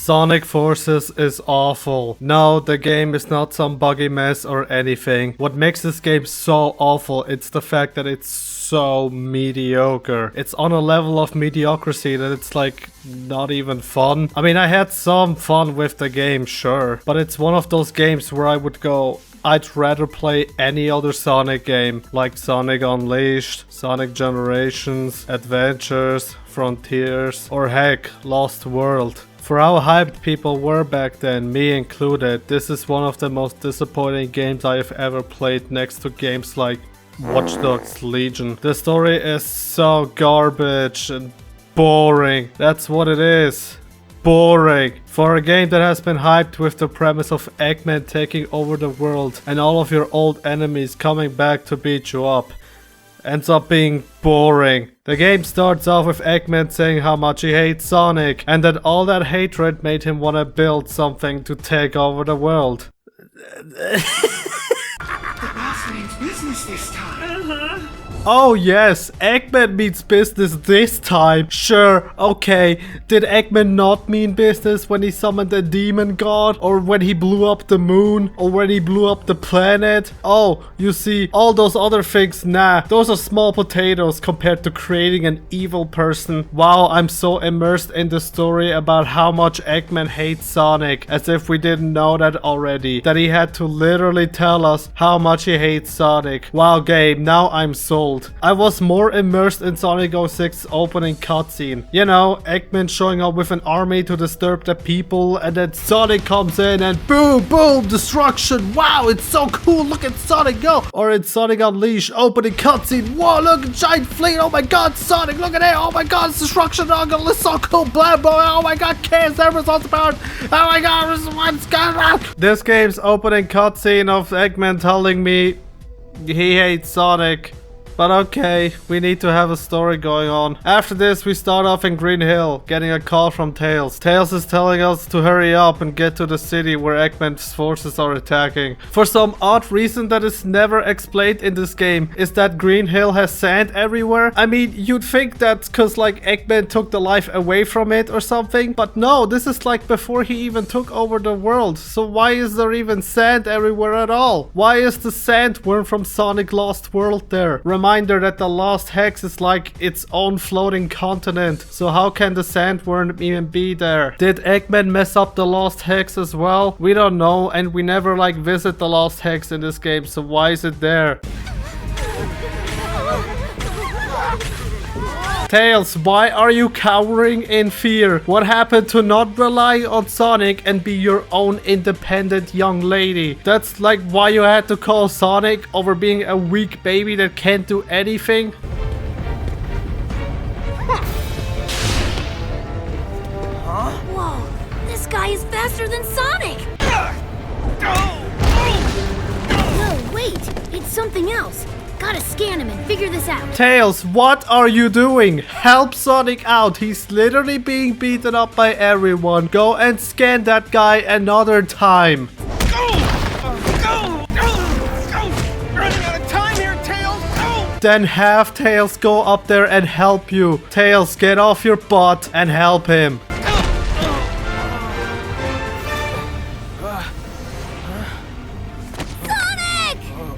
Sonic Forces is awful. No, the game is not some buggy mess or anything. What makes this game so awful, it's the fact that it's so mediocre. It's on a level of mediocrity that it's like not even fun. I mean, I had some fun with the game, sure, but it's one of those games where I would go, I'd rather play any other Sonic game, like Sonic Unleashed, Sonic Generations, Adventures, Frontiers, or heck, Lost World. For how hyped people were back then, me included, this is one of the most disappointing games I have ever played next to games like Watch Dogs Legion. The story is so garbage and boring. That's what it is. Boring. For a game that has been hyped with the premise of Eggman taking over the world and all of your old enemies coming back to beat you up, ends up being boring. The game starts off with Eggman saying how much he hates Sonic and that all that hatred made him want to build something to take over the world. The boss means business this time. Oh yes, Eggman means business this time. Sure, okay. Did Eggman not mean business when he summoned a demon god? Or when he blew up the moon? Or when he blew up the planet? Oh, you see, all those other things, nah. Those are small potatoes compared to creating an evil person. Wow, I'm so immersed in the story about how much Eggman hates Sonic. As if we didn't know that already. That he had to literally tell us how much he hates Sonic. Wow, game, now I'm sold. I was more immersed in Sonic 06's opening cutscene. You know, Eggman showing up with an army to disturb the people, and then Sonic comes in and boom, boom, destruction. Wow, it's so cool. Look at Sonic go. Or in Sonic Unleashed, opening cutscene. Whoa, look, giant fleet. Oh my god, Sonic, look at it. Oh my god, it's destruction. Oh, it's so cool. Blah, blah. Oh my god, chaos, everyone's about. Oh my god, what's going on? This game's opening cutscene of Eggman telling me he hates Sonic. But okay, we need to have a story going on. After this, we start off in Green Hill, getting a call from Tails. Tails is telling us to hurry up and get to the city where Eggman's forces are attacking. For some odd reason that is never explained in this game, is that Green Hill has sand everywhere. I mean, you'd think that's cause like Eggman took the life away from it or something, but no, this is like before he even took over the world. So why is there even sand everywhere at all? Why is the sandworm from Sonic Lost World there? Reminder that the Lost Hex is like its own floating continent. So how can the sandworm even be there? Did Eggman mess up the Lost Hex as well? We don't know, and we never like visit the Lost Hex in this game, so why is it there? Tails, why are you cowering in fear? What happened to not rely on Sonic and be your own independent young lady? That's like why you had to call Sonic over being a weak baby that can't do anything? Whoa, this guy is faster than Sonic! No, wait, it's something else. Gotta scan him and figure this out. Tails, what are you doing? Help Sonic out. He's literally being beaten up by everyone. Go and scan that guy another time. Running out of time here, Tails. Go! Then have Tails go up there and help you. Tails, get off your butt and help him.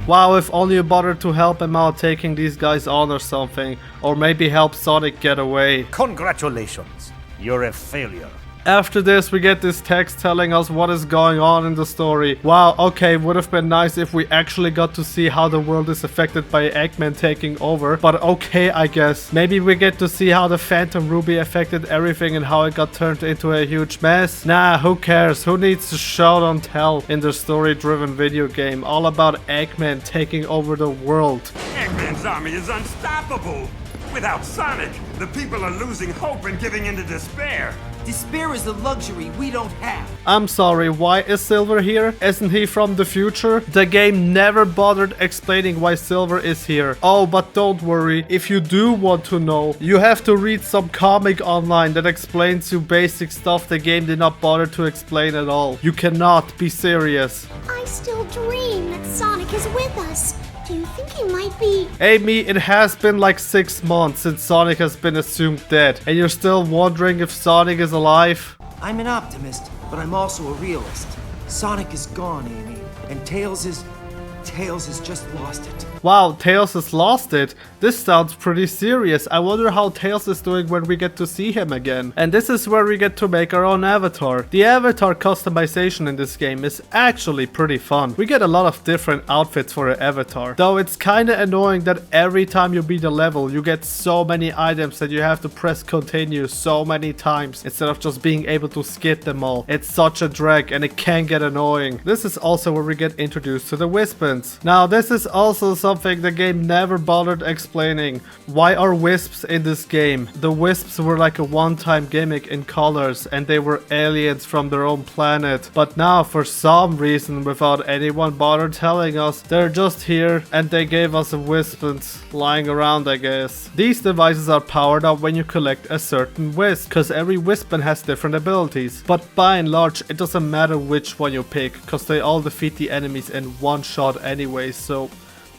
Wow, if only you bothered to help him out taking these guys on or something. Or maybe help Sonic get away. Congratulations, you're a failure. After this, we get this text telling us what is going on in the story. Wow, okay, would have been nice if we actually got to see how the world is affected by Eggman taking over. But okay, I guess. Maybe we get to see how the Phantom Ruby affected everything and how it got turned into a huge mess. Nah, who cares? Who needs to show don't tell in the story-driven video game all about Eggman taking over the world? Eggman's army is unstoppable. Without Sonic, the people are losing hope and giving into despair. Despair is a luxury we don't have. I'm sorry, why is Silver here? Isn't he from the future? The game never bothered explaining why Silver is here. Oh, but don't worry, if you do want to know, you have to read some comic online that explains you basic stuff the game did not bother to explain at all. You cannot be serious. I still dream that Sonic is with us. Do you think he might be? Amy, it has been like 6 months since Sonic has been assumed dead, and you're still wondering if Sonic is alive? I'm an optimist, but I'm also a realist. Sonic is gone, Amy, and Tails has just lost it. Wow, Tails has lost it. This sounds pretty serious. I wonder how Tails is doing when we get to see him again. And this is where we get to make our own avatar. The avatar customization in this game is actually pretty fun. We get a lot of different outfits for an avatar. Though it's kinda annoying that every time you beat a level, you get so many items that you have to press continue so many times instead of just being able to skip them all. It's such a drag and it can get annoying. This is also where we get introduced to the Wispens. Now this is also something the game never bothered explaining. Why are wisps in this game? The wisps were like a one-time gimmick in Colors and they were aliens from their own planet. But now for some reason, without anyone bother telling us, they're just here and they gave us a wispens lying around, I guess. These devices are powered up when you collect a certain wisp, because every wispen has different abilities. But by and large, it doesn't matter which one you pick, because they all defeat the enemies in one shot anyway, so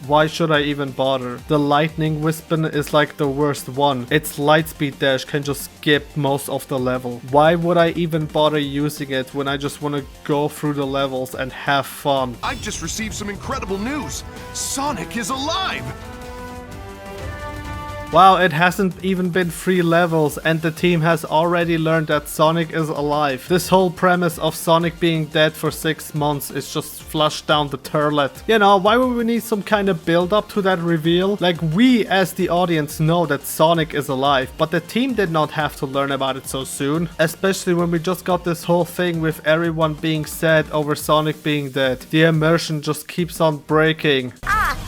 why should I even bother? The lightning wispen is like the worst one. Its lightspeed dash can just skip most of the level. Why would I even bother using it when I just want to go through the levels and have fun? I've just received some incredible news. Sonic is alive! Wow, it hasn't even been 3 levels and the team has already learned that Sonic is alive. This whole premise of Sonic being dead for 6 months is just flushed down the toilet. You know, why would we need some kind of build up to that reveal? Like, we as the audience know that Sonic is alive, but the team did not have to learn about it so soon. Especially when we just got this whole thing with everyone being sad over Sonic being dead. The immersion just keeps on breaking.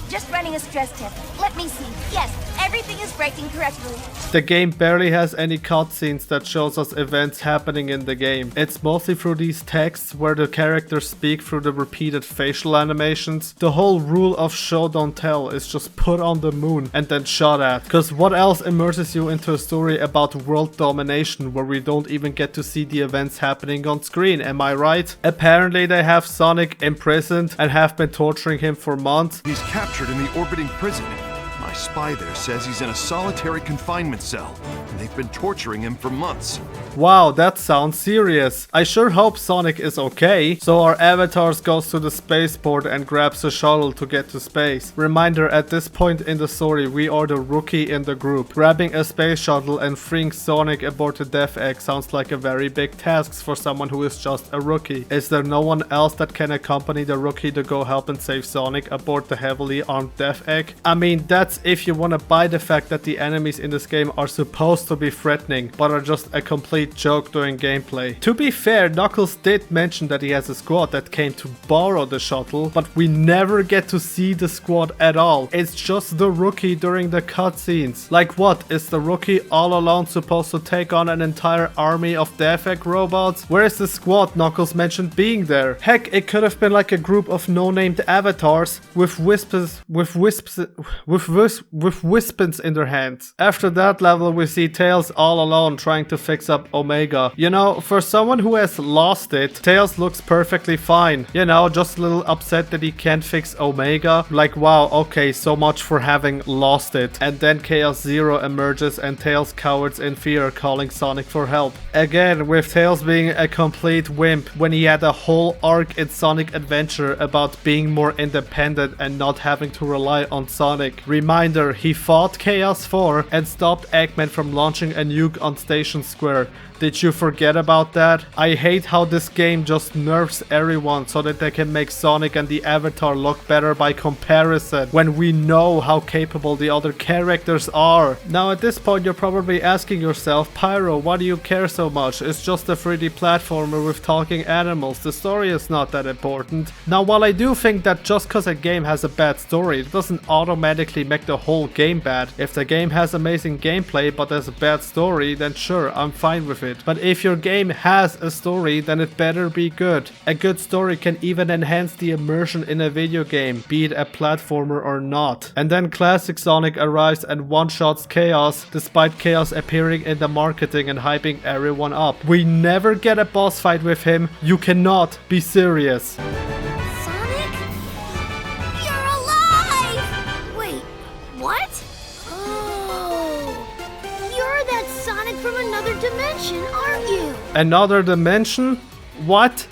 Just running a stress test. Let me see. Yes, everything is breaking correctly. The game barely has any cutscenes that shows us events happening in the game. It's mostly through these texts where the characters speak through the repeated facial animations. The whole rule of show don't tell is just put on the moon and then shot at. Cause what else immerses you into a story about world domination where we don't even get to see the events happening on screen, am I right? Apparently they have Sonic imprisoned and have been torturing him for months. He's captured in the orbiting prison. My spy there says he's in a solitary confinement cell, and they've been torturing him for months. Wow, that sounds serious. I sure hope Sonic is okay. So our avatars goes to the spaceport and grabs a shuttle to get to space. Reminder, at this point in the story, we are the rookie in the group. Grabbing a space shuttle and freeing Sonic aboard the Death Egg sounds like a very big task for someone who is just a rookie. Is there no one else that can accompany the rookie to go help and save Sonic aboard the heavily armed Death Egg? I mean, that's if you want to buy the fact that the enemies in this game are supposed to be threatening, but are just a complete joke during gameplay. To be fair, Knuckles did mention that he has a squad that came to borrow the shuttle, but we never get to see the squad at all. It's just the rookie during the cutscenes. Like, what, is the rookie all alone supposed to take on an entire army of Death Egg robots? Where is the squad Knuckles mentioned being there? Heck, it could have been like a group of no-named avatars with wispens in their hands. After that level, we see Tails all alone trying to fix up Omega. You know, for someone who has lost it, Tails looks perfectly fine. You know, just a little upset that he can't fix Omega. Like, wow, okay, so much for having lost it. And then Chaos Zero emerges and Tails cowers in fear, calling Sonic for help. Again, with Tails being a complete wimp when he had a whole arc in Sonic Adventure about being more independent and not having to rely on Sonic. Reminder, he fought Chaos 4 and stopped Eggman from launching a nuke on Station Square. Did you forget about that? I hate how this game just nerfs everyone so that they can make Sonic and the Avatar look better by comparison, when we know how capable the other characters are. Now at this point you're probably asking yourself, Pyro, why do you care so much? It's just a 3D platformer with talking animals. The story is not that important. Now while I do think that just cause a game has a bad story, it doesn't automatically make the whole game bad. If the game has amazing gameplay but there's a bad story, then sure, I'm fine with it. But if your game has a story, then it better be good. A good story can even enhance the immersion in a video game, be it a platformer or not. And then classic Sonic arrives and one-shots Chaos, despite Chaos appearing in the marketing and hyping everyone up. We never get a boss fight with him. You cannot be serious. Sonic? You're alive! Wait, what? Oh, you're that Sonic from another dimension, aren't you? Another dimension? What?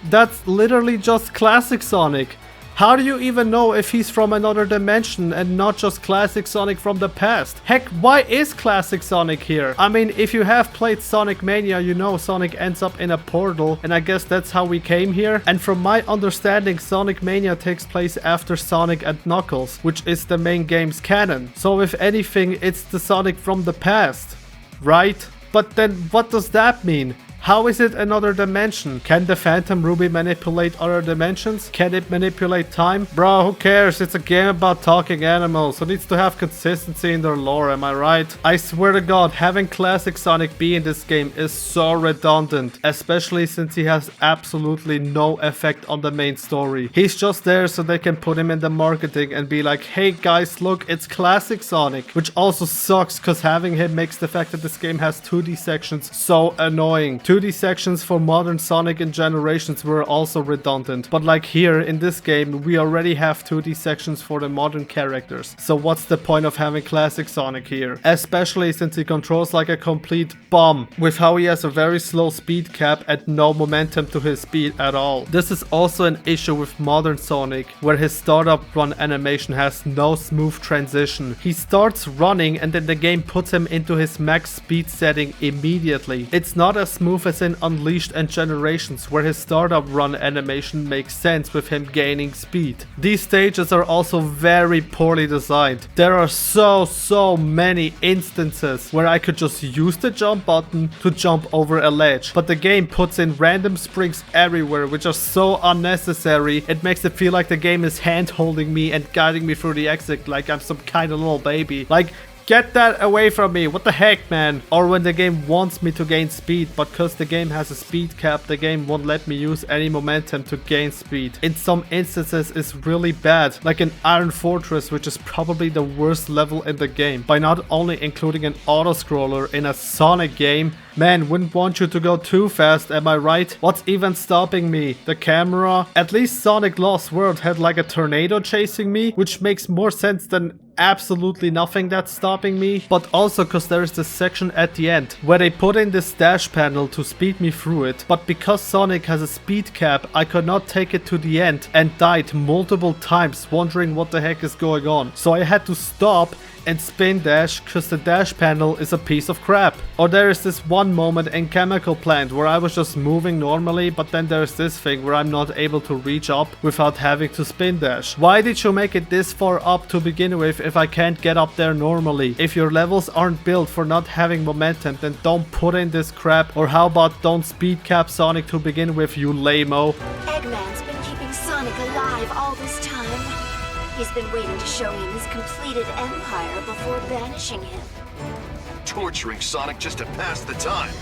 That's literally just classic Sonic. How do you even know if he's from another dimension and not just classic Sonic from the past? Heck, why is classic Sonic here? I mean, if you have played Sonic Mania, you know Sonic ends up in a portal, and I guess that's how we came here. And from my understanding, Sonic Mania takes place after Sonic and Knuckles, which is the main game's canon. So if anything, it's the Sonic from the past, right? But then what does that mean? How is it another dimension? Can the Phantom Ruby manipulate other dimensions? Can it manipulate time? Bro, who cares? It's a game about talking animals, so it needs to have consistency in their lore, am I right? I swear to God, having classic Sonic be in this game is so redundant, especially since he has absolutely no effect on the main story. He's just there so they can put him in the marketing and be like, hey guys, look, it's classic Sonic. Which also sucks, cause having him makes the fact that this game has 2D sections so annoying. 2D sections for modern Sonic and Generations were also redundant, but like here in this game we already have 2D sections for the modern characters, so what's the point of having classic Sonic here? Especially since he controls like a complete bomb, with how he has a very slow speed cap and no momentum to his speed at all. This is also an issue with modern Sonic, where his startup run animation has no smooth transition. He starts running and then the game puts him into his max speed setting immediately. It's not as smooth as in Unleashed and Generations, where his startup run animation makes sense with him gaining speed. These stages are also very poorly designed. There are so many instances where I could just use the jump button to jump over a ledge, but the game puts in random springs everywhere which are so unnecessary. It makes it feel like the game is hand holding me and guiding me through the exit like I'm some kind of little baby. Like, get that away from me, what the heck, man? Or when the game wants me to gain speed, but cause the game has a speed cap, the game won't let me use any momentum to gain speed. In some instances it's really bad, like in Iron Fortress, which is probably the worst level in the game, by not only including an auto-scroller in a Sonic game. Man, wouldn't want you to go too fast, am I right? What's even stopping me? The camera? At least Sonic Lost World had like a tornado chasing me, which makes more sense than absolutely nothing that's stopping me. But also cause there is this section at the end where they put in this dash panel to speed me through it, but because Sonic has a speed cap, I could not take it to the end and died multiple times wondering what the heck is going on. So I had to stop and spin dash cause the dash panel is a piece of crap. Or there is this one moment in Chemical Plant where I was just moving normally, but then there's this thing where I'm not able to reach up without having to spin dash. Why did you make it this far up to begin with if I can't get up there normally? If your levels aren't built for not having momentum, then don't put in this crap. Or how about don't speed cap Sonic to begin with, you lame-o. Eggman's been keeping Sonic alive all this time. He's been waiting to show him his completed empire before banishing him. Torturing Sonic just to pass the time.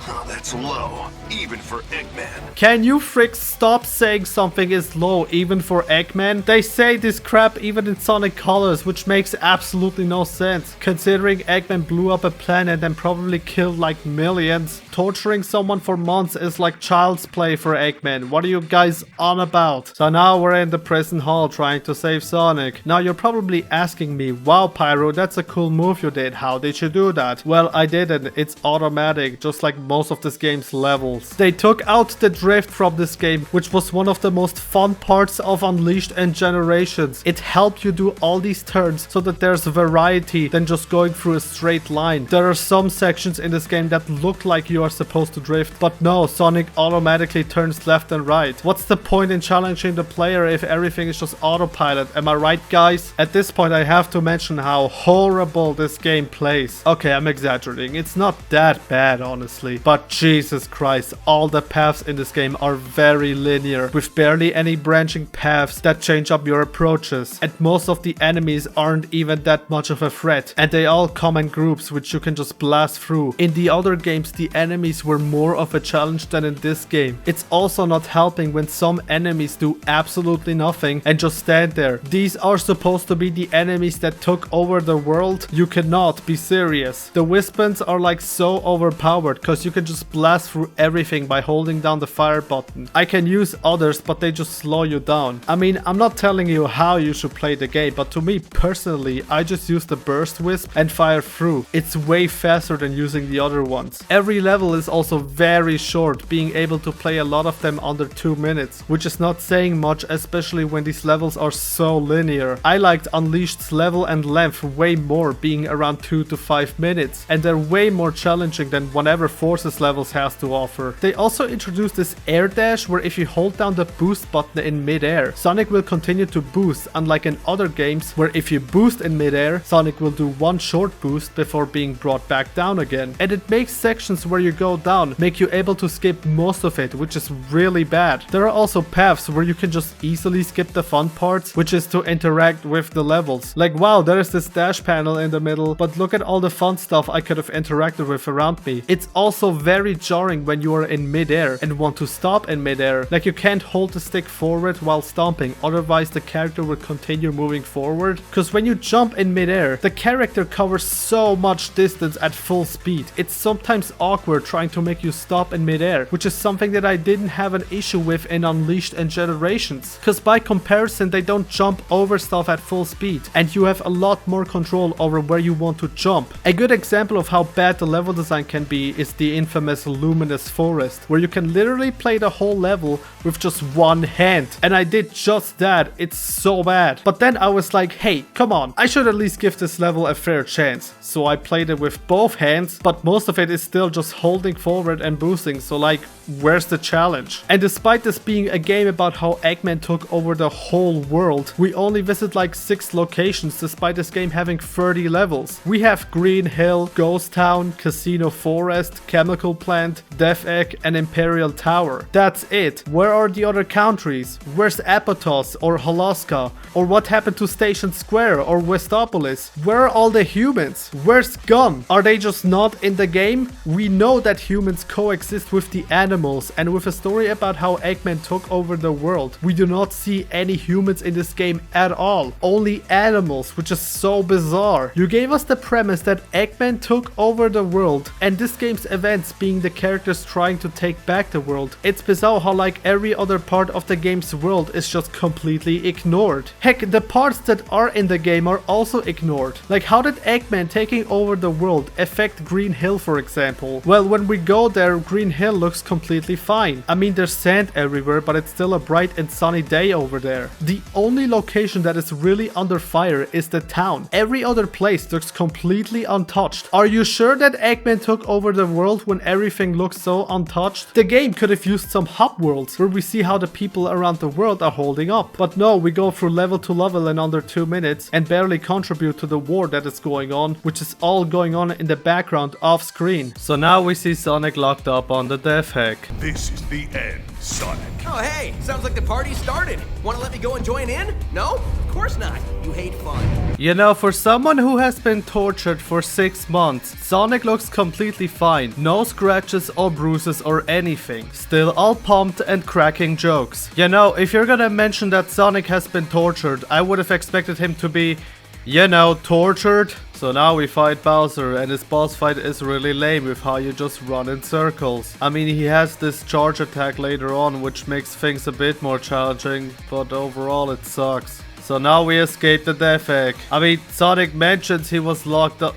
Oh, that's low, even for Eggman. Can you fricks stop saying something is low even for Eggman? They say this crap even in Sonic Colors, which makes absolutely no sense, considering Eggman blew up a planet and probably killed like millions. Torturing someone for months is like child's play for Eggman. What are you guys on about? So now we're in the prison hall trying to save Sonic. Now you're probably asking me, wow Pyro, that's a cool move you did. How did you do that? Well, I didn't. It's automatic, just like most of this game's levels. They took out the drift from this game, which was one of the most fun parts of Unleashed and Generations. It helped you do all these turns so that there's variety than just going through a straight line. There are some sections in this game that look like you are supposed to drift, but no, Sonic automatically turns left and right. What's the point in challenging the player if everything is just autopilot? Am I right, guys? At this point I have to mention how horrible this game plays. Okay, I'm exaggerating. It's not that bad, honestly. But Jesus Christ, all the paths in this game are very linear, with barely any branching paths that change up your approaches. And most of the enemies aren't even that much of a threat, and they all come in groups which you can just blast through. In the other games, the enemies were more of a challenge than in this game. It's also not helping when some enemies do absolutely nothing and just stand there. These are supposed to be the enemies that took over the world? You cannot be serious. The Wispens are like so overpowered because you can just blast through everything by holding down the fire button. I can use others, but they just slow you down. I mean, I'm not telling you how you should play the game, but to me personally, I just use the burst wisp and fire through. It's way faster than using the other ones. Every level level is also very short, being able to play a lot of them under 2 minutes, which is not saying much, especially when these levels are so linear. I liked Unleashed's level and length way more, being around 2 to 5 minutes, and they're way more challenging than whatever Forces levels has to offer. They also introduced this air dash where if you hold down the boost button in midair, Sonic will continue to boost, unlike in other games where if you boost in midair, Sonic will do one short boost before being brought back down again. And it makes sections where you go down make you able to skip most of it, which is really bad. There are also paths where you can just easily skip the fun parts, which is to interact with the levels. Like, wow, there is this dash panel in the middle, but look at all the fun stuff I could have interacted with around me. It's also very jarring when you are in midair and want to stop in midair. Like, you can't hold the stick forward while stomping, otherwise the character will continue moving forward. Because when you jump in midair, the character covers so much distance at full speed. It's sometimes awkward trying to make you stop in midair, which is something that I didn't have an issue with in Unleashed and Generations. Because by comparison, they don't jump over stuff at full speed, and you have a lot more control over where you want to jump. A good example of how bad the level design can be is the infamous Luminous Forest, where you can literally play the whole level with just one hand. And I did just that. It's so bad. But then I was like, hey, come on, I should at least give this level a fair chance. So I played it with both hands, but most of it is still just holding forward and boosting, so like, where's the challenge? And despite this being a game about how Eggman took over the whole world, we only visit like 6 locations despite this game having 30 levels. We have Green Hill, Ghost Town, Casino Forest, Chemical Plant, Death Egg, and Imperial Tower. That's it. Where are the other countries? Where's Apotos or Halaska? Or what happened to Station Square or Westopolis? Where are all the humans? Where's Gun? Are they just not in the game? We know that humans coexist with the animals, and with a story about how Eggman took over the world, we do not see any humans in this game at all. Only animals, which is so bizarre. You gave us the premise that Eggman took over the world, and this game's events being the characters trying to take back the world. It's bizarre how like every other part of the game's world is just completely ignored. Heck, the parts that are in the game are also ignored. Like, how did Eggman taking over the world affect Green Hill, for example? Well, when we go there, Green Hill looks completely fine. I mean, there's sand everywhere, but it's still a bright and sunny day over there. The only location that is really under fire is the town. Every other place looks completely untouched. Are you sure that Eggman took over the world when everything looks so untouched? The game could have used some hub worlds where we see how the people around the world are holding up. But no, we go through level to level in under 2 minutes and barely contribute to the war that is going on, which is all going on in the background off screen. So now we see Sonic locked up on the Death Egg. This is the end, Sonic. Oh, hey, sounds like the party started. Want to let me go and join in? No? Of course not. You hate fun. You know, for someone who has been tortured for 6 months, Sonic looks completely fine. No scratches or bruises or anything. Still all pumped and cracking jokes. You know, if you're gonna mention that Sonic has been tortured, I would have expected him to be, you know, tortured. So now we fight Bowser, and his boss fight is really lame with how you just run in circles. I mean, he has this charge attack later on, which makes things a bit more challenging, but overall it sucks. So now we escape the Death Egg. I mean, Sonic mentions he was locked up.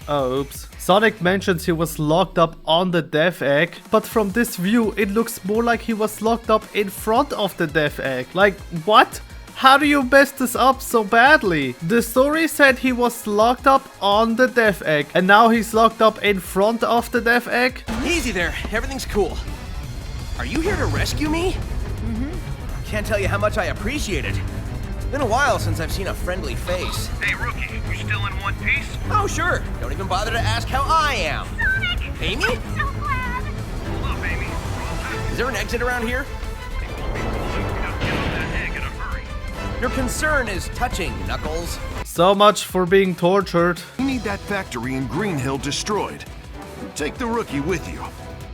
Oh, oops. Sonic mentions he was locked up on the Death Egg, but from this view, it looks more like he was locked up in front of the Death Egg. Like, what? How do you mess this up so badly? The story said he was locked up on the Death Egg, and now he's locked up in front of the Death Egg? Easy there. Everything's cool. Are you here to rescue me? Mm-hmm. Can't tell you how much I appreciate it. Been a while since I've seen a friendly face. Hey, Rookie, you still in one piece? Oh, sure. Don't even bother to ask how I am. Sonic! Amy? I'm so glad! Hold up, Amy. Is there an exit around here? Your concern is touching, Knuckles. So much for being tortured. We need that factory in Green Hill destroyed. Take the Rookie with you.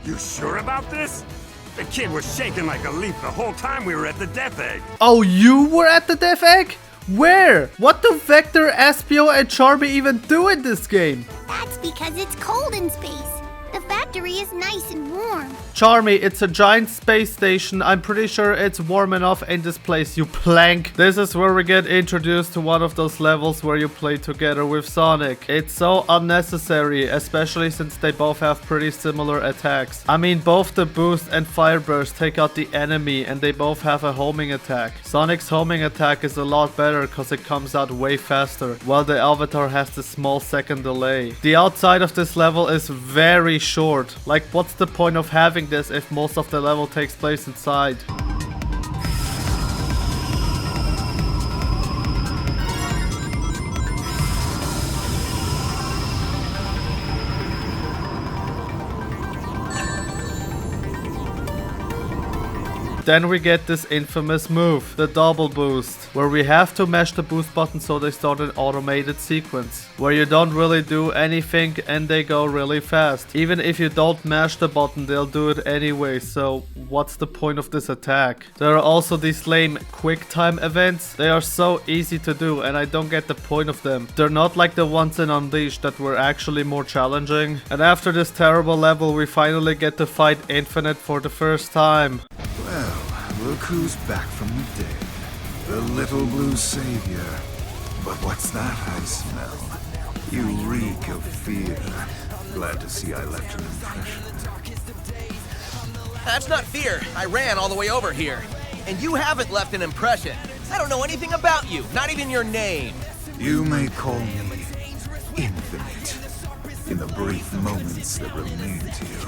You sure about this? The kid was shaking like a leaf the whole time we were at the Death Egg. Oh, you were at the Death Egg? Where? What do Vector, Espio, and Charmy even do in this game? That's because it's cold in space. The factory factory is nice and warm. Charmy, it's a giant space station. I'm pretty sure it's warm enough in this place, you plank. This is where we get introduced to one of those levels where you play together with Sonic. It's so unnecessary, especially since they both have pretty similar attacks. I mean, both the boost and fire burst take out the enemy and they both have a homing attack. Sonic's homing attack is a lot better because it comes out way faster, while the Avatar has the small second delay. The outside of this level is very short. Like, what's the point of having this if most of the level takes place inside? Then we get this infamous move, the double boost, where we have to mash the boost button so they start an automated sequence, where you don't really do anything and they go really fast. Even if you don't mash the button, they'll do it anyway, so what's the point of this attack? There are also these lame quick time events. They are so easy to do and I don't get the point of them. They're not like the ones in Unleashed that were actually more challenging. And after this terrible level, we finally get to fight Infinite for the first time. Well, look who's back from the dead. The little blue savior. But what's that I smell? You reek of fear. Glad to see I left an impression. That's not fear. I ran all the way over here. And you haven't left an impression. I don't know anything about you, not even your name. You may call me Infinite. In the brief moments that remain to you.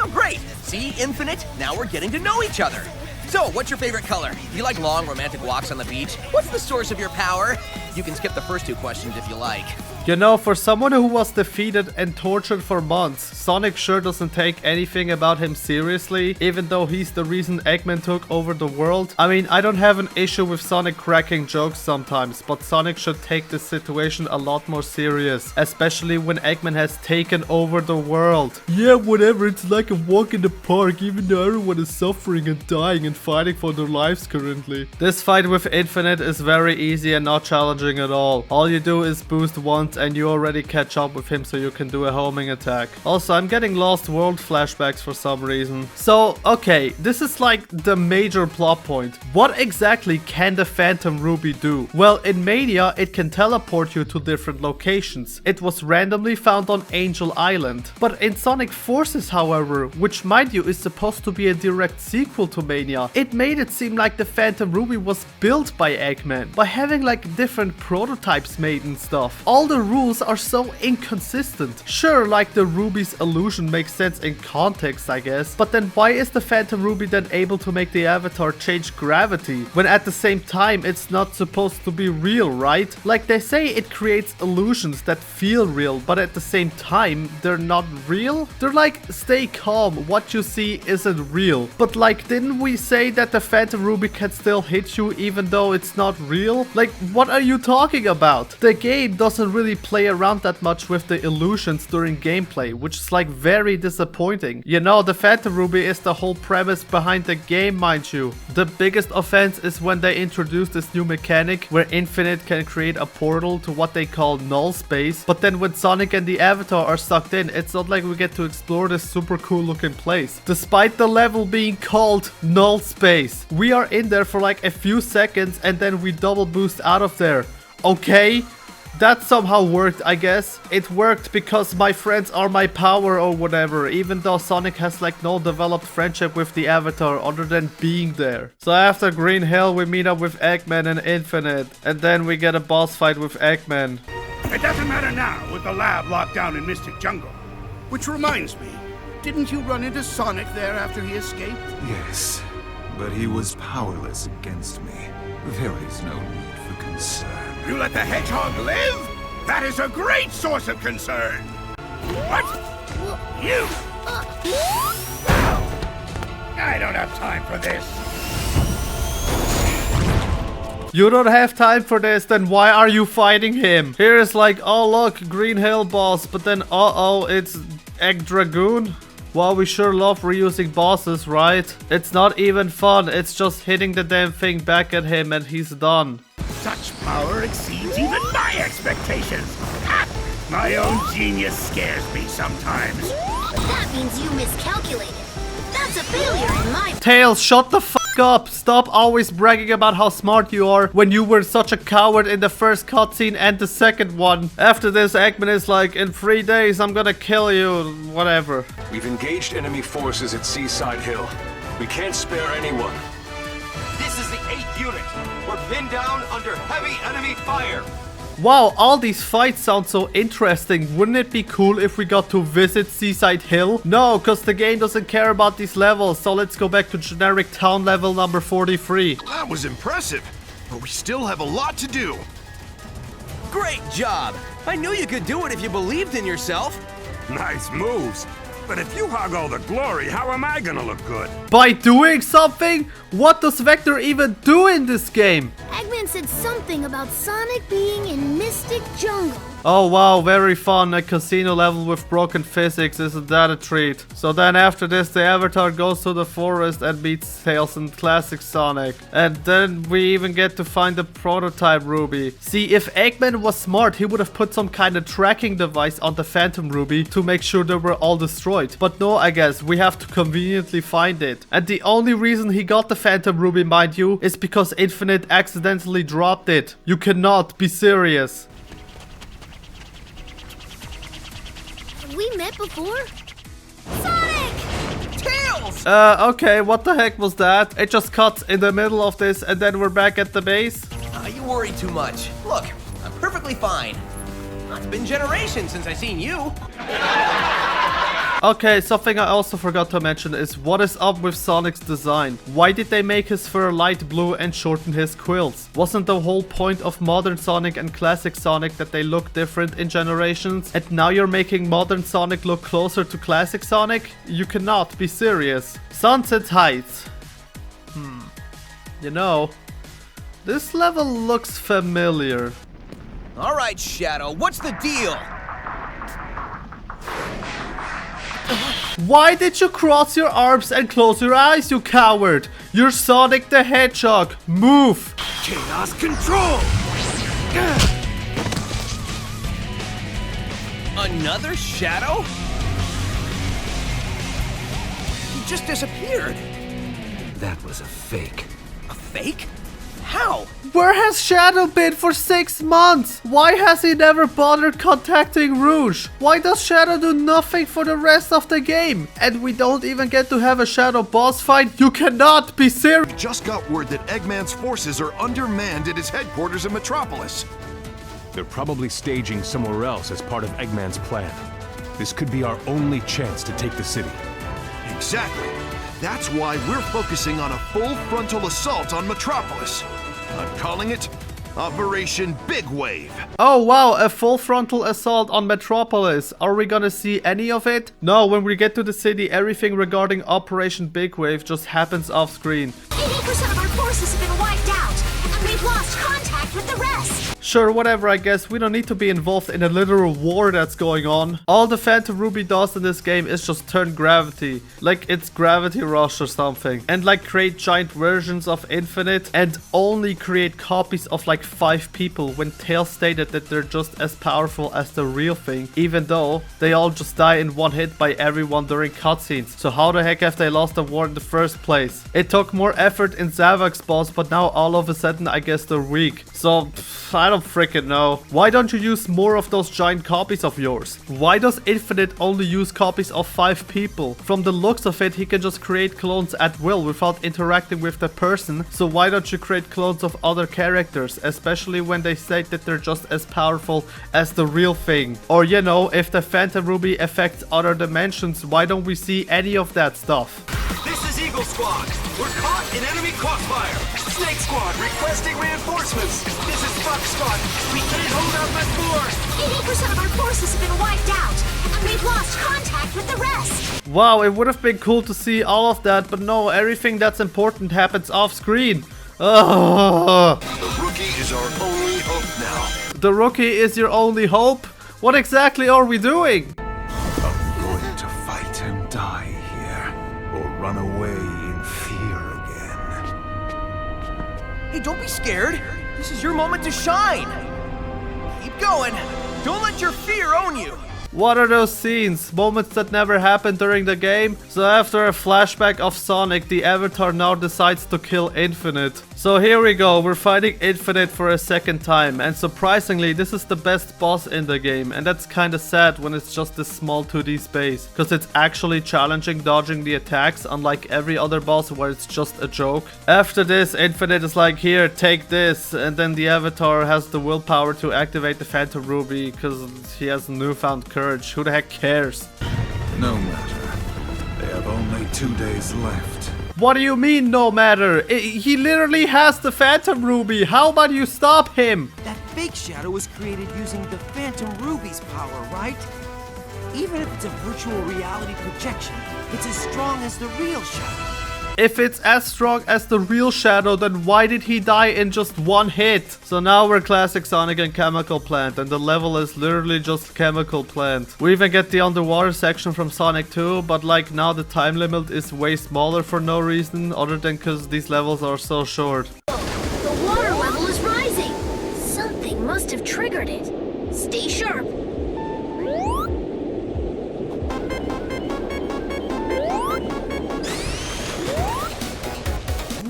Oh, great! See, Infinite? Now we're getting to know each other. So, what's your favorite color? Do you like long, romantic walks on the beach? What's the source of your power? You can skip the first two questions if you like. You know, for someone who was defeated and tortured for months, Sonic sure doesn't take anything about him seriously, even though he's the reason Eggman took over the world. I mean, I don't have an issue with Sonic cracking jokes sometimes, but Sonic should take this situation a lot more serious, especially when Eggman has taken over the world. Yeah, whatever, it's like a walk in the park, even though everyone is suffering and dying and fighting for their lives currently. This fight with Infinite is very easy and not challenging at all. All you do is boost once and you already catch up with him so you can do a homing attack. Also, I'm getting Lost World flashbacks for some reason. So, okay, this is like the major plot point. What exactly can the Phantom Ruby do? Well, in Mania, it can teleport you to different locations. It was randomly found on Angel Island. But in Sonic Forces, however, which mind you is supposed to be a direct sequel to Mania, it made it seem like the Phantom Ruby was built by Eggman, by having like different prototypes made and stuff. All the rules are so inconsistent. Sure, like the Ruby's illusion makes sense in context, I guess, but then why is the Phantom Ruby then able to make the Avatar change gravity, when at the same time it's not supposed to be real, right? Like they say it creates illusions that feel real, but at the same time they're not real? They're like, stay calm, what you see isn't real. But like, didn't we say that the Phantom Ruby can still hit you even though it's not real? Like, what are you talking about? The game doesn't really play around that much with the illusions during gameplay, which is like very disappointing. You know, the Phantom Ruby is the whole premise behind the game, mind you. The biggest offense is when they introduce this new mechanic where Infinite can create a portal to what they call null space, but then when Sonic and the Avatar are sucked in, it's not like we get to explore this super cool looking place. Despite the level being called null space, we are in there for like a few seconds and then we double boost out of there. Okay? That somehow worked, I guess. It worked because my friends are my power or whatever, even though Sonic has like no developed friendship with the Avatar other than being there. So after Green Hill, we meet up with Eggman and Infinite, and then we get a boss fight with Eggman. It doesn't matter now with the lab locked down in Mystic Jungle. Which reminds me, didn't you run into Sonic there after he escaped? Yes, but he was powerless against me. There is no need for concern. You let the hedgehog live? That is a great source of concern! What? You? I don't have time for this. You don't have time for this, then why are you fighting him? Here is like, oh look, Green Hill boss, but then uh-oh, it's Egg Dragoon? Well, we sure love reusing bosses, right? It's not even fun, it's just hitting the damn thing back at him and he's done. Such power exceeds even my expectations. My own genius scares me sometimes. That means you miscalculated. That's a failure in my... Tails, shut the f up. Stop always bragging about how smart you are when you were such a coward in the first cutscene and the second one. After this, Eggman is like, in 3 days, I'm gonna kill you. Whatever. We've engaged enemy forces at Seaside Hill. We can't spare anyone. This is the 8th unit. We're pinned down under heavy enemy fire. Wow, all these fights sound so interesting. Wouldn't it be cool if we got to visit Seaside Hill? No, because the game doesn't care about these levels. So let's go back to generic town level number 43. That was impressive, but we still have a lot to do. Great job! I knew you could do it if you believed in yourself. Nice moves. But if you hog all the glory, how am I gonna look good? By doing something? What does Vector even do in this game? Eggman said something about Sonic being in Mystic Jungle. Oh wow, very fun. A casino level with broken physics. Isn't that a treat? So then after this, the Avatar goes to the forest and meets Tails and classic Sonic. And then we even get to find the prototype Ruby. See, if Eggman was smart, he would have put some kind of tracking device on the Phantom Ruby to make sure they were all destroyed. But no, I guess we have to conveniently find it. And the only reason he got the Phantom Ruby, mind you, is because Infinite accidentally dropped it. You cannot be serious. We met before? Sonic! Tails! Okay, what the heck was that? It just cuts in the middle of this and then we're back at the base? You worry too much. Look, I'm perfectly fine. It's been generations since I seen you. Okay, something I also forgot to mention is what is up with Sonic's design? Why did they make his fur light blue and shorten his quills? Wasn't the whole point of modern Sonic and classic Sonic that they look different in generations? And now you're making modern Sonic look closer to classic Sonic? You cannot be serious. Sunset Heights. You know, this level looks familiar. All right, Shadow, what's the deal? Why did you cross your arms and close your eyes, you coward? You're Sonic the Hedgehog. Move! Chaos control! Another Shadow? He just disappeared. That was a fake. A fake? How? Where has Shadow been for 6 months? Why has he never bothered contacting Rouge? Why does Shadow do nothing for the rest of the game? And we don't even get to have a Shadow boss fight? You cannot be serious! We just got word that Eggman's forces are undermanned at his headquarters in Metropolis. They're probably staging somewhere else as part of Eggman's plan. This could be our only chance to take the city. Exactly. That's why we're focusing on a full frontal assault on Metropolis. I'm calling it Operation Big Wave. Oh wow, a full frontal assault on Metropolis. Are we gonna see any of it? No, when we get to the city, everything regarding Operation Big Wave just happens off screen. 80% of our forces have been wiped out, and we've lost contact with the rest. Sure, whatever, I guess. We don't need to be involved in a literal war that's going on. All the Phantom Ruby does in this game is just turn gravity. Like it's Gravity Rush or something. And like create giant versions of Infinite and only create copies of like 5 people when Tails stated that they're just as powerful as the real thing. Even though they all just die in one hit by everyone during cutscenes. So how the heck have they lost the war in the first place? It took more effort in Zavok's boss, but now all of a sudden I guess they're weak. So I don't freaking know. Why don't you use more of those giant copies of yours? Why does Infinite only use copies of 5 people? From the looks of it, he can just create clones at will without interacting with the person. So why don't you create clones of other characters? Especially when they state that they're just as powerful as the real thing. Or you know, if the Phantom Ruby affects other dimensions, why don't we see any of that stuff? This is Eagle Squad. We're caught in enemy crossfire. Snake Squad requesting reinforcements. This is Fox Squad. We can't hold out much more. 80% of our forces have been wiped out, and we've lost contact with the rest. Wow, it would have been cool to see all of that, but no, everything that's important happens off screen. Ugh. The rookie is our only hope now. The rookie is your only hope? What exactly are we doing? I'm going to fight and die here, or run away in fear again. Hey, don't be scared. This is your moment to shine. Keep going. Don't let your fear own you. What are those scenes? Moments that never happened during the game? So after a flashback of Sonic, the Avatar now decides to kill Infinite. So here we go, we're fighting Infinite for a second time, and surprisingly this is the best boss in the game, and that's kinda sad when it's just this small 2D space, cause it's actually challenging dodging the attacks, unlike every other boss where it's just a joke. After this, Infinite is like, here, take this, and then the Avatar has the willpower to activate the Phantom Ruby, cause he has newfound courage. Who the heck cares? No matter. They have only 2 days left. What do you mean, no matter? He literally has the Phantom Ruby. How about you stop him? That fake shadow was created using the Phantom Ruby's power, right? Even if it's a virtual reality projection, it's as strong as the real shadow. If it's as strong as the real Shadow, then why did he die in just one hit? So now we're classic Sonic and Chemical Plant, and the level is literally just Chemical Plant. We even get the underwater section from Sonic 2, but like now the time limit is way smaller for no reason other than because these levels are so short. The water level is rising. Something must have triggered it. Stay sharp.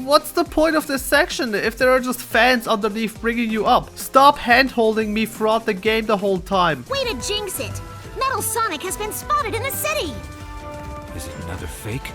What's the point of this section if there are just fans underneath bringing you up? Stop hand-holding me throughout the game the whole time. Way to jinx it! Metal Sonic has been spotted in the city! Is it another fake?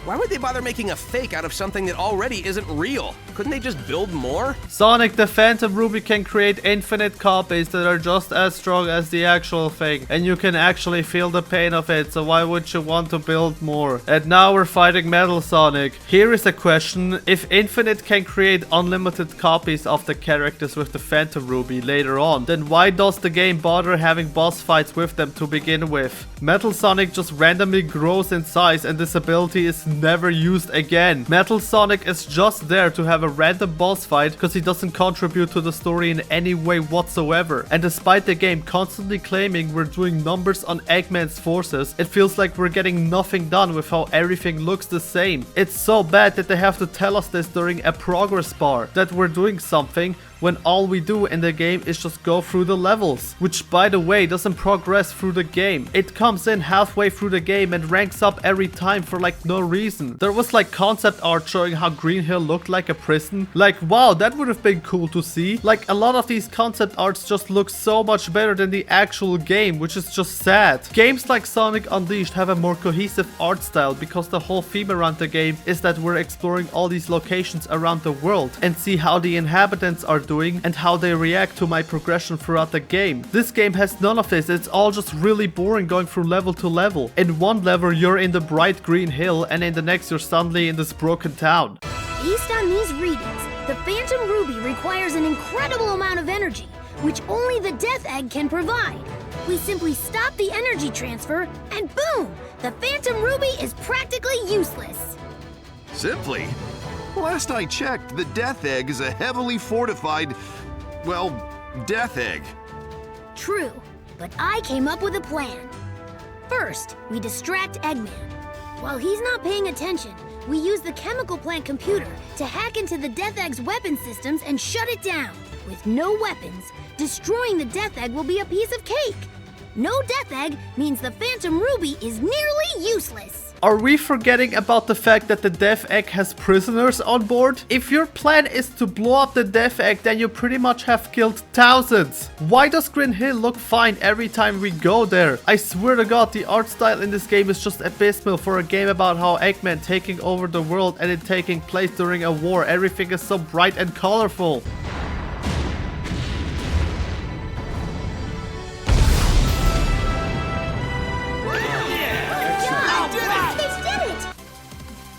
Why would they bother making a fake out of something that already isn't real? Couldn't they just build more? Sonic the Phantom Ruby can create infinite copies that are just as strong as the actual thing, and you can actually feel the pain of it, so why would you want to build more? And now we're fighting Metal Sonic. Here is a question: if Infinite can create unlimited copies of the characters with the Phantom Ruby later on, then why does the game bother having boss fights with them to begin with? Metal Sonic just randomly grows in size and this ability is never used again. Metal Sonic is just there to have a random boss fight because he doesn't contribute to the story in any way whatsoever. And despite the game constantly claiming we're doing numbers on Eggman's forces, it feels like we're getting nothing done with how everything looks the same. It's so bad that they have to tell us this during a progress bar, that we're doing something, when all we do in the game is just go through the levels, which by the way doesn't progress through the game. It comes in halfway through the game and ranks up every time for like no reason. There was like concept art showing how Green Hill looked like a prison. Like wow, that would have been cool to see. Like a lot of these concept arts just look so much better than the actual game, which is just sad. Games like Sonic Unleashed have a more cohesive art style because the whole theme around the game is that we're exploring all these locations around the world and see how the inhabitants are doing and how they react to my progression throughout the game. This game has none of this. It's all just really boring going through level to level. In one level you're in the bright green hill and in the next you're suddenly in this broken town. Based on these readings, the Phantom Ruby requires an incredible amount of energy, which only the Death Egg can provide. We simply stop the energy transfer and boom! The Phantom Ruby is practically useless. Simply? Last I checked, the Death Egg is a heavily fortified, well, Death Egg. True, but I came up with a plan. First, we distract Eggman. While he's not paying attention, we use the chemical plant computer to hack into the Death Egg's weapon systems and shut it down. With no weapons, destroying the Death Egg will be a piece of cake. No Death Egg means the Phantom Ruby is nearly useless. Are we forgetting about the fact that the Death Egg has prisoners on board? If your plan is to blow up the Death Egg, then you pretty much have killed thousands. Why does Green Hill look fine every time we go there? I swear to god, the art style in this game is just abysmal for a game about how Eggman taking over the world and it taking place during a war. Everything is so bright and colorful.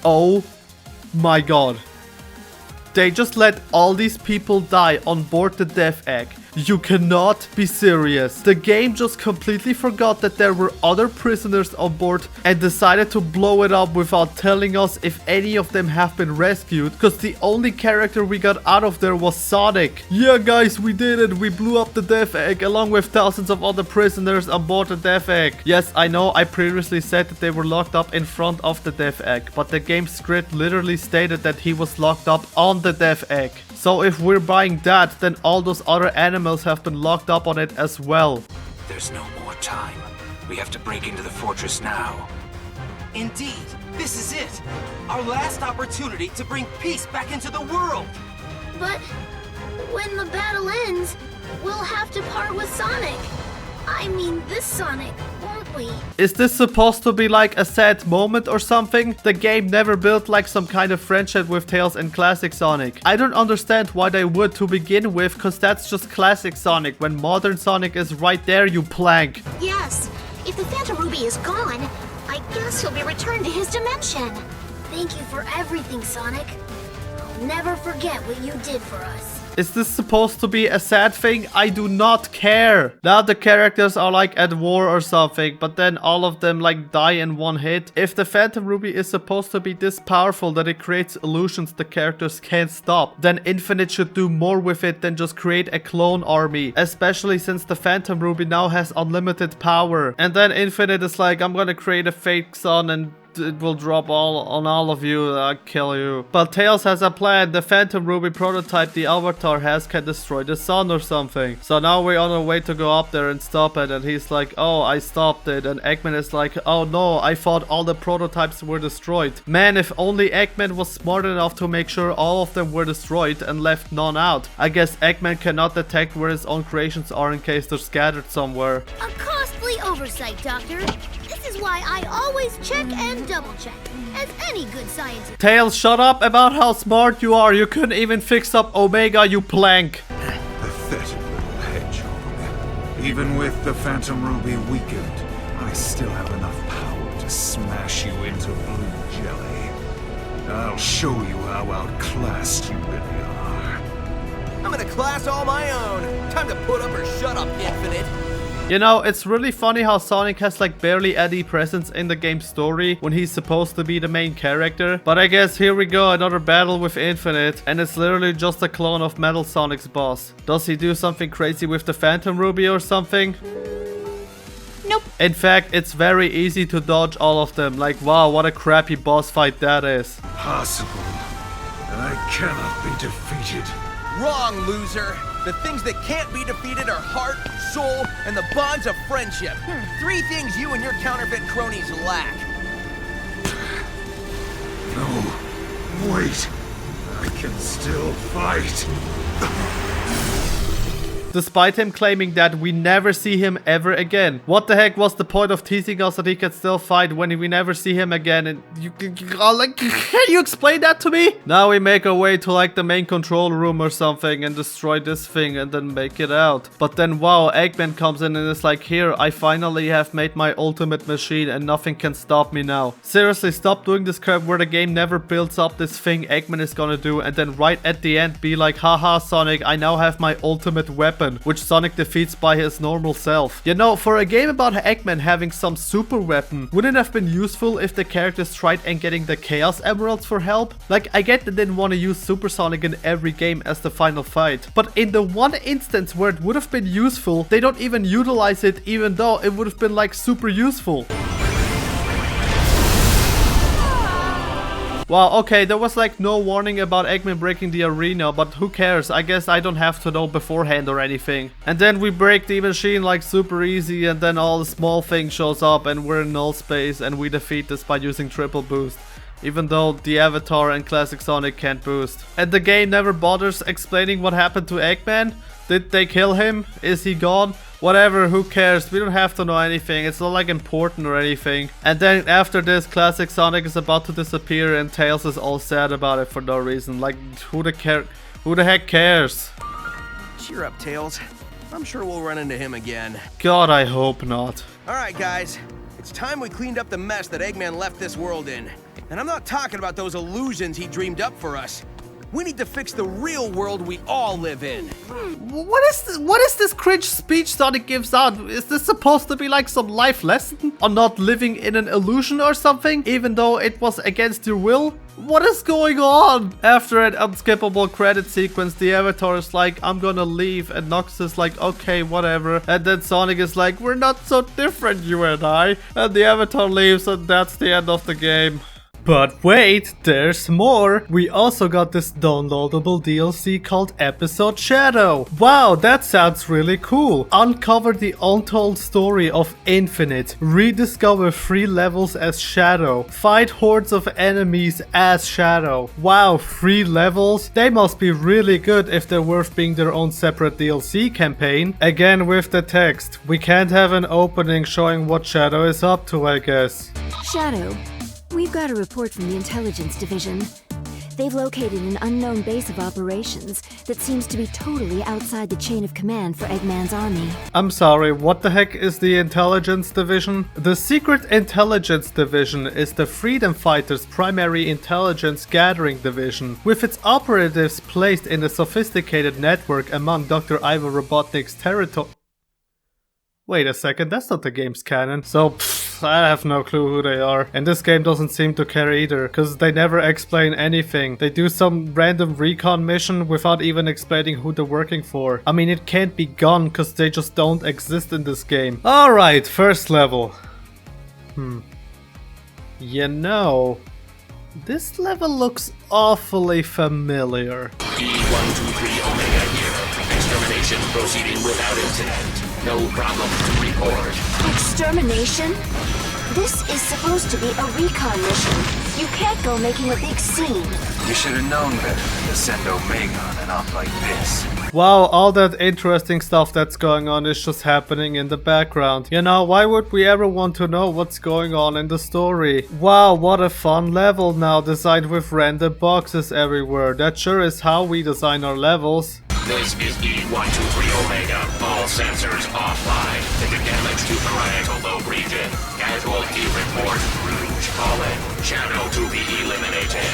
Oh my god. They just let all these people die on board the Death Egg. You cannot be serious. The game just completely forgot that there were other prisoners on board and decided to blow it up without telling us if any of them have been rescued, because the only character we got out of there was Sonic. Yeah guys, we did it. We blew up the Death Egg along with thousands of other prisoners on board the Death Egg. Yes, I know I previously said that they were locked up in front of the Death Egg, but the game's script literally stated that he was locked up on the Death Egg. So if we're buying that, then all those other animals have been locked up on it as well. There's no more time. We have to break into the fortress now. Indeed, this is it. Our last opportunity to bring peace back into the world. But when the battle ends, we'll have to part with Sonic. I mean, this Sonic, won't we? Is this supposed to be like a sad moment or something? The game never built like some kind of friendship with Tails and classic Sonic. I don't understand why they would to begin with, cause that's just classic Sonic when modern Sonic is right there, you plank. Yes, if the Phantom Ruby is gone, I guess he'll be returned to his dimension. Thank you for everything, Sonic. I'll never forget what you did for us. Is this supposed to be a sad thing? I do not care. Now the characters are like at war or something, but then all of them like die in one hit. If the Phantom Ruby is supposed to be this powerful that it creates illusions the characters can't stop, then Infinite should do more with it than just create a clone army. Especially since the Phantom Ruby now has unlimited power. And then Infinite is like, I'm gonna create a fake sun and it will drop on all of you, I'll kill you. But Tails has a plan. The Phantom Ruby prototype the Avatar has can destroy the sun or something. So now we're on our way to go up there and stop it. And he's like, oh, I stopped it. And Eggman is like, oh no, I thought all the prototypes were destroyed. Man, if only Eggman was smart enough to make sure all of them were destroyed and left none out. I guess Eggman cannot detect where his own creations are in case they're scattered somewhere. A costly oversight, Doctor. This is why I always check and double check, as any good scientist. Tails, shut up about how smart you are. You couldn't even fix up Omega, you plank. Pathetic little hedgehog. Even with the Phantom Ruby weakened, I still have enough power to smash you into blue jelly. I'll show you how outclassed you really are. I'm in a class all my own. Time to put up or shut up, Infinite. You know, it's really funny how Sonic has like barely any presence in the game's story when he's supposed to be the main character. But I guess here we go, another battle with Infinite, and it's literally just a clone of Metal Sonic's boss. Does he do something crazy with the Phantom Ruby or something? Nope. In fact, it's very easy to dodge all of them. Like, wow, what a crappy boss fight that is. Possible. I cannot be defeated. Wrong, loser. The things that can't be defeated are heart, soul, and the bonds of friendship. 3 things you and your counterfeit cronies lack. No, wait. I can still fight. Despite him claiming that we never see him ever again. What the heck was the point of teasing us that he can still fight when we never see him again? And like, can you explain that to me? Now we make our way to like the main control room or something and destroy this thing and then make it out. But then wow, Eggman comes in and is like, here, I finally have made my ultimate machine and nothing can stop me now. Seriously, stop doing this crap where the game never builds up this thing Eggman is gonna do and then right at the end be like, haha Sonic, I now have my ultimate weapon, which Sonic defeats by his normal self. You know, for a game about Eggman having some super weapon, wouldn't it have been useful if the characters tried and getting the Chaos Emeralds for help? Like, I get they didn't want to use Super Sonic in every game as the final fight, but in the one instance where it would have been useful, they don't even utilize it even though it would have been like super useful. Wow, okay, there was like no warning about Eggman breaking the arena, but who cares? I guess I don't have to know beforehand or anything. And then we break the machine like super easy and then all the small thing shows up and we're in null space and we defeat this by using triple boost. Even though the Avatar and Classic Sonic can't boost. And the game never bothers explaining what happened to Eggman. Did they kill him? Is he gone? Whatever, who cares? We don't have to know anything. It's not like important or anything. And then after this, Classic Sonic is about to disappear and Tails is all sad about it for no reason. Like, who the heck cares? Cheer up, Tails. I'm sure we'll run into him again. God, I hope not. Alright, guys. It's time we cleaned up the mess that Eggman left this world in. And I'm not talking about those illusions he dreamed up for us. We need to fix the real world we all live in. What is this cringe speech Sonic gives out? Is this supposed to be like some life lesson on not living in an illusion or something, even though it was against your will? What is going on? After an unskippable credit sequence, the Avatar is like, I'm gonna leave, and Nox is like, okay, whatever. And then Sonic is like, we're not so different, you and I. And the Avatar leaves, and that's the end of the game. But wait, there's more! We also got this downloadable DLC called Episode Shadow. Wow, that sounds really cool. Uncover the untold story of Infinite. Rediscover 3 levels as Shadow. Fight hordes of enemies as Shadow. Wow, 3 levels? They must be really good if they're worth being their own separate DLC campaign. Again with the text. We can't have an opening showing what Shadow is up to, I guess. Shadow, we've got a report from the Intelligence Division. They've located an unknown base of operations that seems to be totally outside the chain of command for Eggman's army. I'm sorry, what the heck is the Intelligence Division? The Secret Intelligence Division is the Freedom Fighters' primary intelligence gathering division, with its operatives placed in a sophisticated network among Dr. Ivo Robotnik's territory. Wait a second, that's not the game's canon. So, I have no clue who they are. And this game doesn't seem to care either, because they never explain anything. They do some random recon mission without even explaining who they're working for. I mean, it can't be gone, because they just don't exist in this game. Alright, first level. You know, this level looks awfully familiar. E123 Omega here. Extermination proceeding without incident. No problem to report. Extermination? This is supposed to be a recon mission. You can't go making a big scene. You should have known better than to send Omega on an op like this. Wow, all that interesting stuff that's going on is just happening in the background. You know, why would we ever want to know what's going on in the story? Wow, what a fun level now, designed with random boxes everywhere. That sure is how we design our levels. This is E123 Omega. All sensors offline. Detect damage to parietal lobe region. Casualty report. Rouge fallen. Shadow to be eliminated.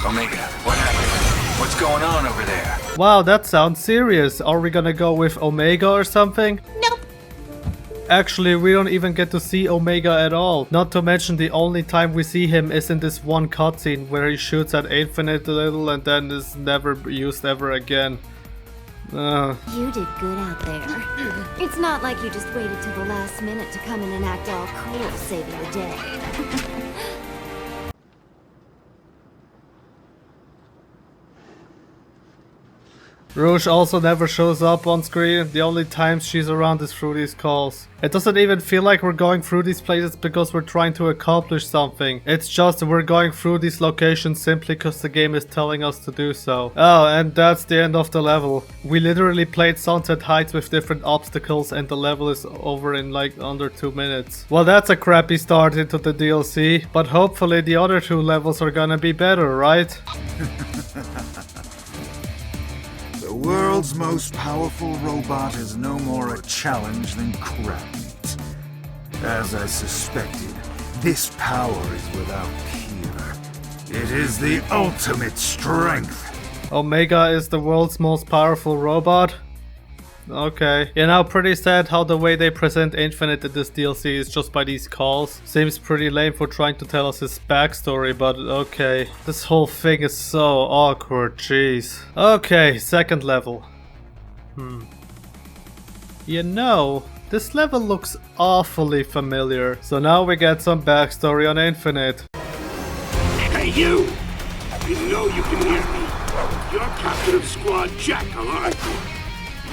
Omega, what happened? What's going on over there? Wow, that sounds serious. Are we gonna go with Omega or something? Nope. Actually, we don't even get to see Omega at all. Not to mention the only time we see him is in this one cutscene where he shoots at Infinite a little and then is never used ever again. You did good out there. It's not like you just waited till the last minute to come in and act all cool, saving the day. Rouge also never shows up on screen. The only times she's around is through these calls. It doesn't even feel like we're going through these places because we're trying to accomplish something. It's just we're going through these locations simply because the game is telling us to do so. Oh, and that's the end of the level. We literally played Sunset Heights with different obstacles and the level is over in like under 2 minutes. Well, that's a crappy start into the DLC, but hopefully the other 2 levels are gonna be better, right? The world's most powerful robot is no more a challenge than crab meat. As I suspected, this power is without peer. It is the ultimate strength. Omega is the world's most powerful robot? Okay. You know, pretty sad how the way they present Infinite in this DLC is just by these calls. Seems pretty lame for trying to tell us his backstory, but okay. This whole thing is so awkward, jeez. Okay, second level. You know, this level looks awfully familiar. So now we get some backstory on Infinite. Hey, you! You know you can hear me. You're captain of Squad Jackal, aren't you?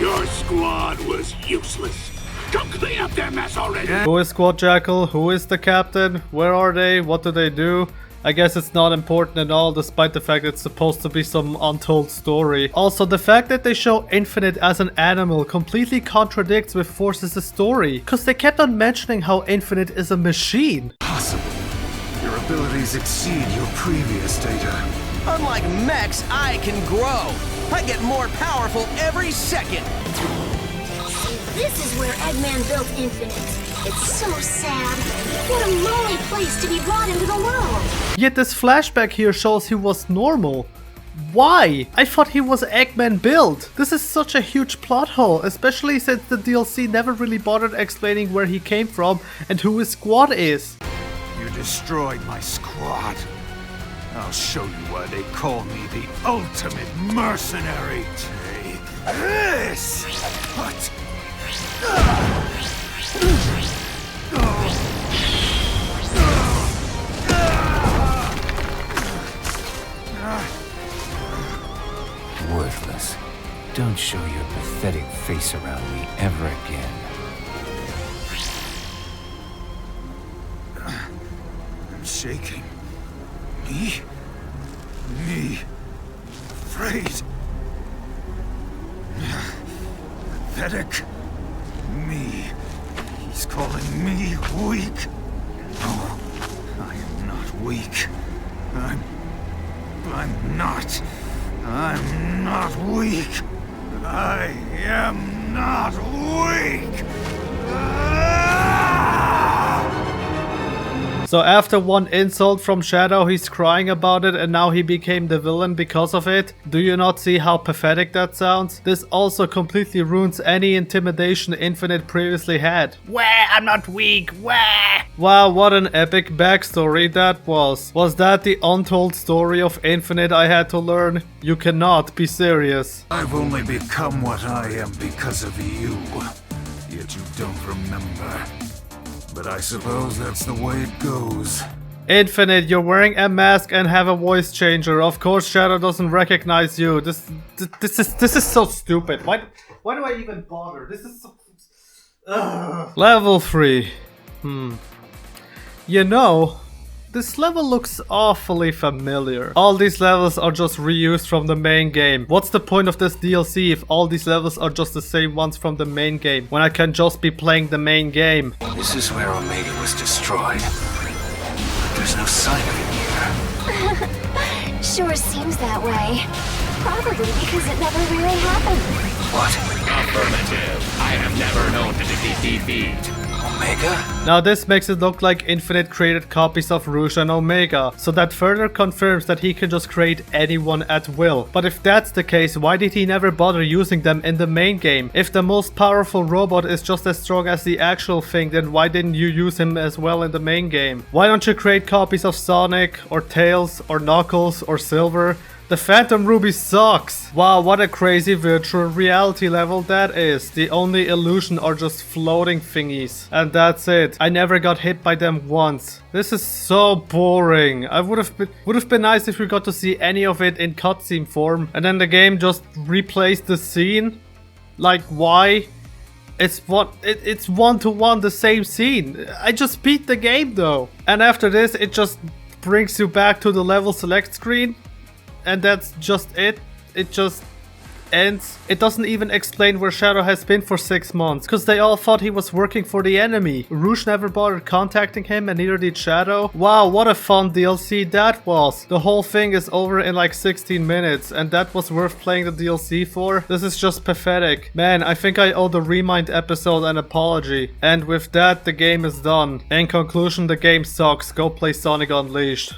Your squad was useless. Go clean up their mess already! Who is Squad Jackal? Who is the captain? Where are they? What do they do? I guess it's not important at all, despite the fact it's supposed to be some untold story. Also, the fact that they show Infinite as an animal completely contradicts with Forces' story, because they kept on mentioning how Infinite is a machine. Possible. Your abilities exceed your previous data. Unlike mechs, I can grow. I get more powerful every second. This is where Eggman built Infinite. It's so sad. What a lonely place to be brought into the world. Yet this flashback here shows he was normal. Why? I thought he was Eggman built. This is such a huge plot hole, especially since the DLC never really bothered explaining where he came from and who his squad is. You destroyed my squad. I'll show you why they call me the ultimate mercenary. Take this! What? Don't show your pathetic face around me ever again. I'm shaking. Me? Me? Afraid? Pathetic? Me? He's calling me weak? No, I am not weak. I'm not weak. I am not weak. So after one insult from Shadow, he's crying about it and now he became the villain because of it? Do you not see how pathetic that sounds? This also completely ruins any intimidation Infinite previously had. Wah, I'm not weak, wah! Wow, what an epic backstory that was. Was that the untold story of Infinite I had to learn? You cannot be serious. I've only become what I am because of you. Yet you don't remember. But I suppose that's the way it goes. Infinite, you're wearing a mask and have a voice changer. Of course Shadow doesn't recognize you. This is so stupid. Why do I even bother? This is so... Ugh. Level 3. You know, this level looks awfully familiar. All these levels are just reused from the main game. What's the point of this DLC if all these levels are just the same ones from the main game, when I can just be playing the main game? This is where Omega was destroyed. But there's no sign of it here. Sure seems that way. Probably because it never really happened. What? Affirmative. I have never known to defeat. Omega? Now this makes it look like Infinite created copies of Rouge and Omega, so that further confirms that he can just create anyone at will. But if that's the case, why did he never bother using them in the main game? If the most powerful robot is just as strong as the actual thing, then why didn't you use him as well in the main game? Why don't you create copies of Sonic, or Tails, or Knuckles, or Silver? The Phantom Ruby sucks! Wow, what a crazy virtual reality level that is. The only illusion are just floating thingies. And that's it. I never got hit by them once. This is so boring. I would have been nice if we got to see any of it in cutscene form. And then the game just replays the scene. Like, why? It's one-to-one the same scene. I just beat the game though. And after this, it just brings you back to the level select screen. And that's just it. It just ends. It doesn't even explain where Shadow has been for 6 months, because they all thought he was working for the enemy. Rouge never bothered contacting him, and neither did Shadow. Wow, what a fun DLC that was. The whole thing is over in like 16 minutes, and that was worth playing the DLC for? This is just pathetic. Man, I think I owe the Remind episode an apology. And with that, the game is done. In conclusion, the game sucks. Go play Sonic Unleashed.